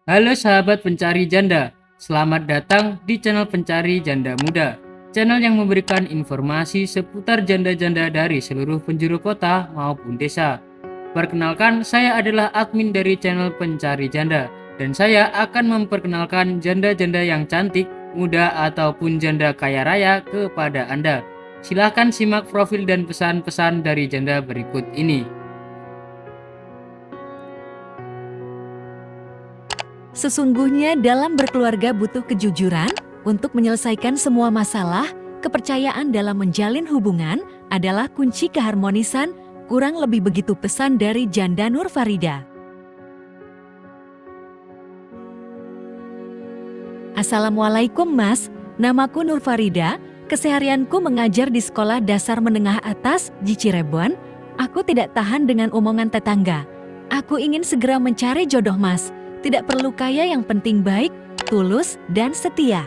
Halo sahabat pencari janda, selamat datang di channel Pencari Janda Muda. Channel yang memberikan informasi seputar janda-janda dari seluruh penjuru kota maupun desa. Perkenalkan, saya adalah admin dari channel Pencari Janda, dan saya akan memperkenalkan janda-janda yang cantik, muda, ataupun janda kaya raya kepada Anda. Silahkan simak profil dan pesan-pesan dari janda berikut ini. Sesungguhnya dalam berkeluarga butuh kejujuran untuk menyelesaikan semua masalah. Kepercayaan dalam menjalin hubungan adalah kunci keharmonisan, kurang lebih begitu pesan dari janda Nur Farida. Assalamualaikum Mas, namaku Nur Farida, keseharianku mengajar di sekolah dasar menengah atas di Cirebon. Aku tidak tahan dengan omongan tetangga. Aku ingin segera mencari jodoh Mas. Tidak perlu kaya, yang penting baik, tulus, dan setia.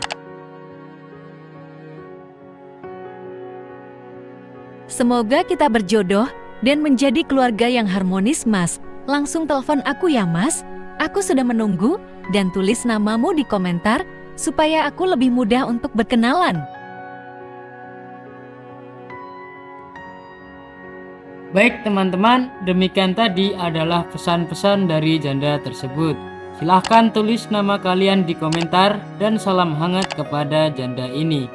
Semoga kita berjodoh dan menjadi keluarga yang harmonis Mas. Langsung telepon aku ya Mas. Aku sudah menunggu, dan tulis namamu di komentar supaya aku lebih mudah untuk berkenalan. Baik teman-teman, demikian tadi adalah pesan-pesan dari janda tersebut. Silahkan tulis nama kalian di komentar dan salam hangat kepada janda ini.